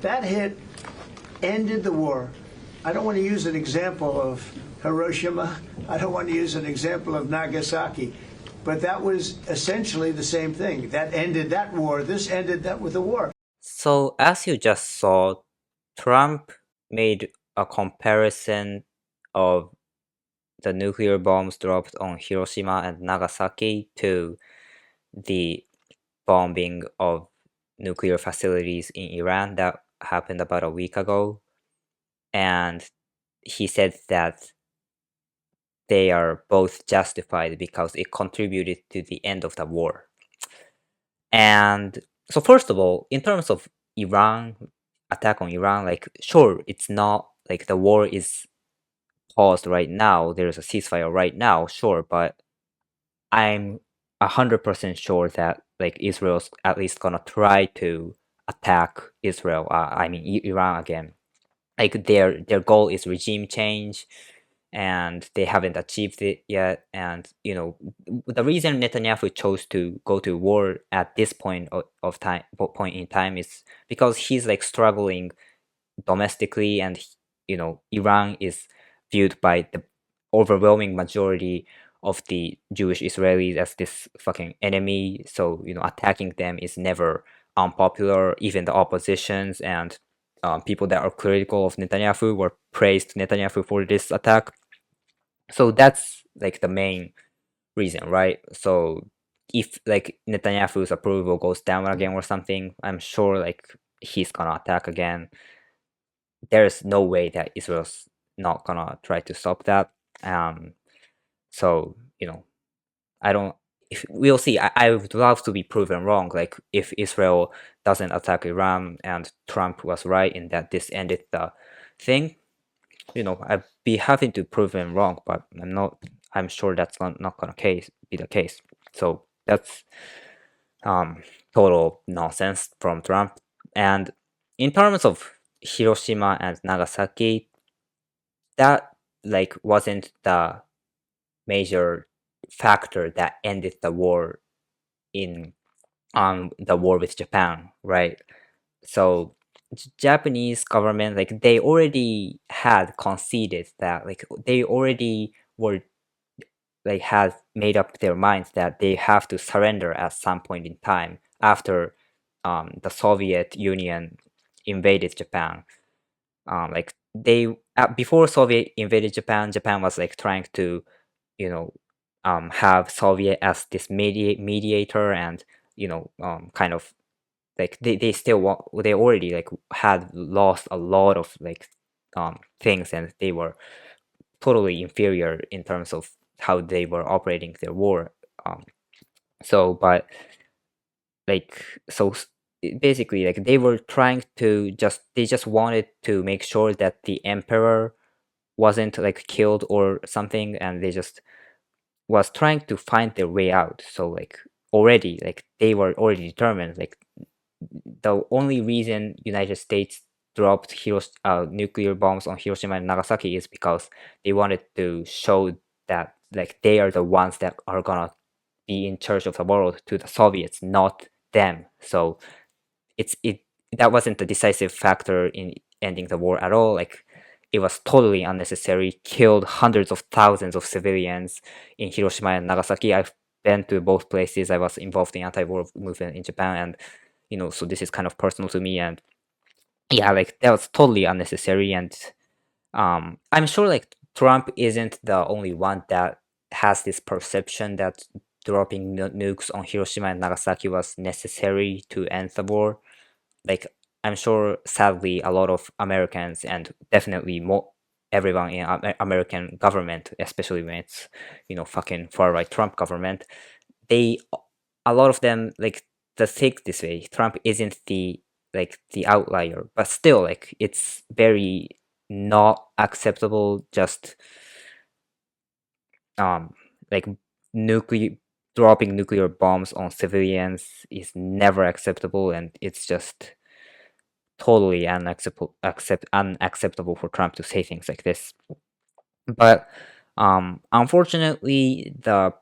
That hit ended the war. I don't want to use an example of Hiroshima. I don't want to use an example of Nagasaki. But that was essentially the same thing. That ended that war. This ended that with the war. So, as you just saw, Trump made a comparison of the nuclear bombs dropped on Hiroshima and Nagasaki to the bombing of nuclear facilities in Iran that happened about a week ago. And he said that they are both justified because it contributed to the end of the war. And so, first of all, in terms of Iran, attack on Iran, like, sure, it's not like the war is paused right now, there's a ceasefire right now, sure, but I'm 100% sure that like Israel's at least gonna try to attack Israel. I mean Iran again. Like their goal is regime change, and they haven't achieved it yet. And the reason Netanyahu chose to go to war at this of time point in time is because he's like struggling domestically, and Iran is viewed by the overwhelming majority of the Jewish Israelis as this fucking enemy. So attacking them is never unpopular. Even the oppositions and people that are critical of Netanyahu were praised Netanyahu for this attack. So that's like the main reason, right? So if like Netanyahu's approval goes down again or something, I'm sure like he's gonna attack again. There's no way that Israel's not gonna try to stop that. Um, so I don't. If we'll see, I would love to be proven wrong. Like if Israel doesn't attack Iran and Trump was right in that this ended the thing, I'd be happy to prove him wrong. But I'm not. I'm sure that's not gonna be the case. So that's um total nonsense from Trump. And in terms of Hiroshima and Nagasaki, that like wasn't the major factor that ended the war in the war with Japan, right? So Japanese government, like they already had conceded that, like they already were like had made up their minds that they have to surrender at some point in time after the Soviet Union invaded Japan. Like they before Soviet invaded Japan, Japan was like trying to, you know, have Soviet as this mediator, and kind of like they still want, they already like had lost a lot of like things, and they were totally inferior in terms of how they were operating their war. Um, so, but like so basically like they were trying to they just wanted to make sure that the emperor wasn't like killed or something, and they just was trying to find their way out. So like already like they were already determined, like the only reason United States dropped nuclear bombs on Hiroshima and Nagasaki is because they wanted to show that like they are the ones that are gonna be in charge of the world to the Soviets, not them. So it that wasn't the decisive factor in ending the war at all. Like it was totally unnecessary, killed hundreds of thousands of civilians in Hiroshima and Nagasaki. I've been to both places. I was involved in anti-war movement in Japan, and so this is kind of personal to me. And yeah, like that was totally unnecessary. And I'm sure like Trump isn't the only one that has this perception that dropping nukes on Hiroshima and Nagasaki was necessary to end the war. Like I'm sure sadly a lot of Americans, and definitely more everyone in American government, especially when it's fucking far right Trump government, they a lot of them like the think this way. Trump isn't the outlier, but still like it's very not acceptable. Just like nuclear dropping nuclear bombs on civilians is never acceptable, and it's just totally unacceptable for Trump to say things like this. But unfortunately, the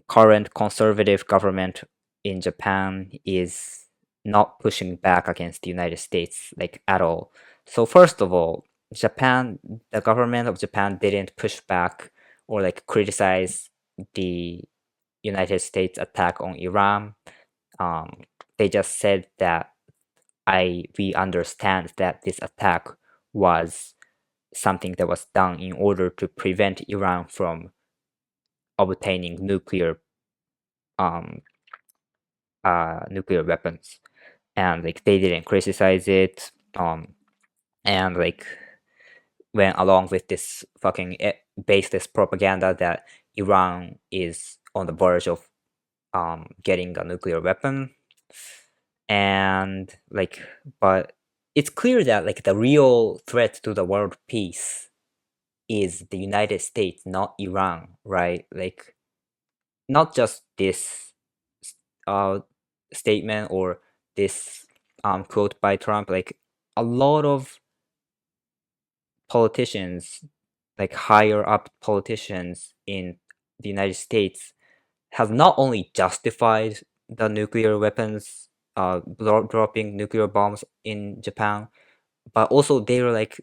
current conservative government in Japan is not pushing back against the United States like at all. So first of all, Japan, the government of Japan didn't push back or like criticize the United States attack on Iran. Um, they just said that we understand that this attack was something that was done in order to prevent Iran from obtaining um nuclear weapons, and like they didn't criticize it, and like went along with this fucking baseless propaganda that Iran is on the verge of getting a nuclear weapon. And like, but it's clear that like the real threat to the world peace is the United States, not Iran, right? Like, not just this uh statement or this quote by Trump. Like, a lot of politicians, like higher up politicians in the United States, have not only justified the nuclear weapons, dropping nuclear bombs in Japan, but also they were like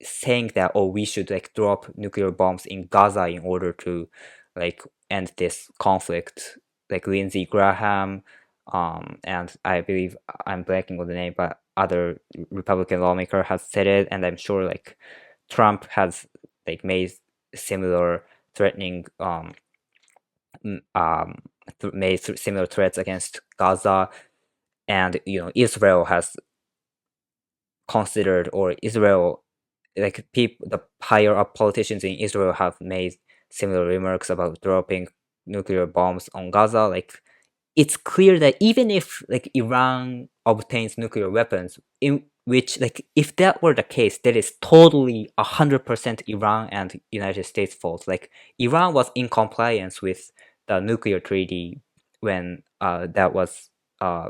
saying that, oh, we should like drop nuclear bombs in Gaza in order to like end this conflict. Like Lindsey Graham, and I believe I'm blanking on the name, but other Republican lawmaker has said it, and I'm sure like Trump has like made similar threatening similar threats against Gaza, and Israel has considered, or Israel, like people, the higher up politicians in Israel have made similar remarks about dropping nuclear bombs on Gaza. Like, it's clear that even if like Iran obtains nuclear weapons, in which like if that were the case, that is totally 100% Iran and United States fault. Like, Iran was in compliance with the nuclear treaty when that was uh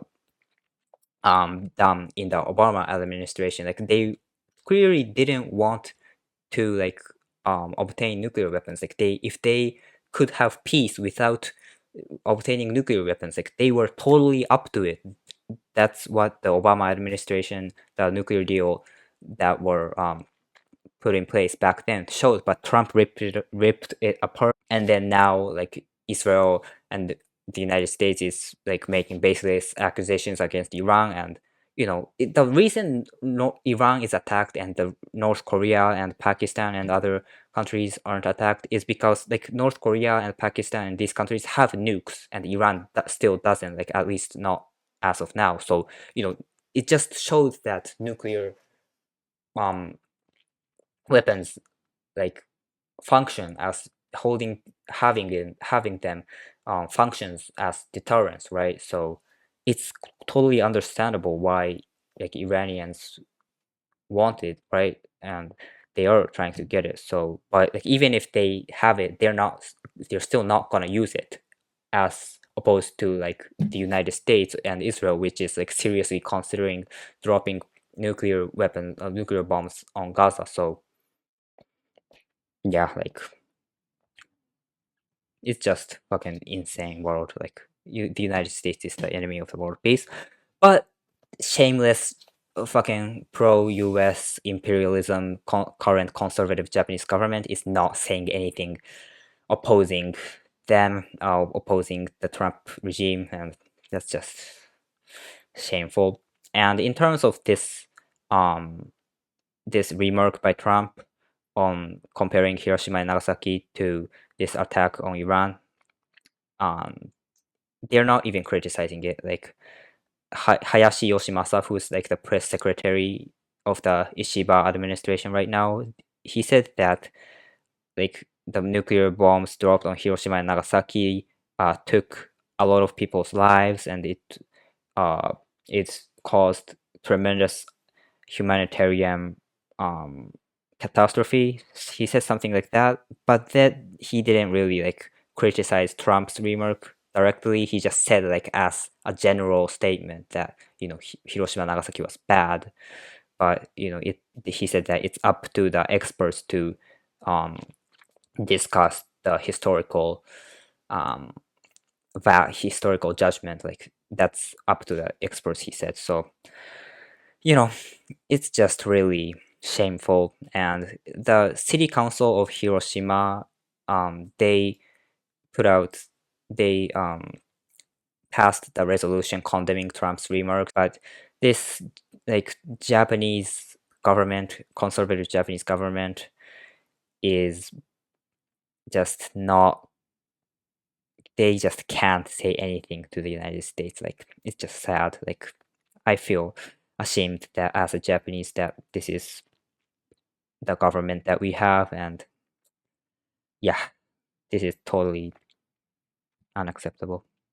done in the Obama administration. Like, they clearly didn't want to like obtain nuclear weapons. Like, they if they could have peace without obtaining nuclear weapons, like they were totally up to it. That's what the Obama administration, the nuclear deal that were put in place back then shows. But Trump ripped it apart, and then now like Israel and the United States is like making baseless accusations against Iran. And the reason Iran is attacked and the North Korea and Pakistan and other countries aren't attacked is because like North Korea and Pakistan and these countries have nukes, and Iran still doesn't, like at least not as of now. So it just shows that nuclear um weapons like function as having them functions as deterrence, right? So it's totally understandable why like Iranians want it, right? And they are trying to get it. So, but like even if they have it, they're still not gonna use it, as opposed to like the United States and Israel, which is like seriously considering dropping nuclear bombs on Gaza. So yeah, like it's just fucking insane world. Like the United States is the enemy of the world peace, but shameless fucking pro-U.S. imperialism current conservative Japanese government is not saying anything opposing them, opposing the Trump regime, and that's just shameful. And in terms of um, this remark by Trump on comparing Hiroshima and Nagasaki to this attack on Iran, um, they're not even criticizing it. Like Hayashi Yoshimasa, who's like the press secretary of the Ishiba administration right now, he said that like the nuclear bombs dropped on Hiroshima and Nagasaki took a lot of people's lives, and uh, it's caused tremendous humanitarian um, catastrophe. He said something like that, but that he didn't really like criticize Trump's remark directly. He just said like as a general statement that Hiroshima Nagasaki was bad, but he said that it's up to the experts to um, discuss the historical um, that historical judgment. Like that's up to the experts, he said. So, you know, it's just really shameful. And the city council of Hiroshima, they put out, they passed the resolution condemning Trump's remarks, but this like Japanese government, conservative Japanese government, is just not. They just can't say anything to the United States. Like it's just sad. Like I feel ashamed that as a Japanese that this is the government that we have, and yeah, this is totally unacceptable.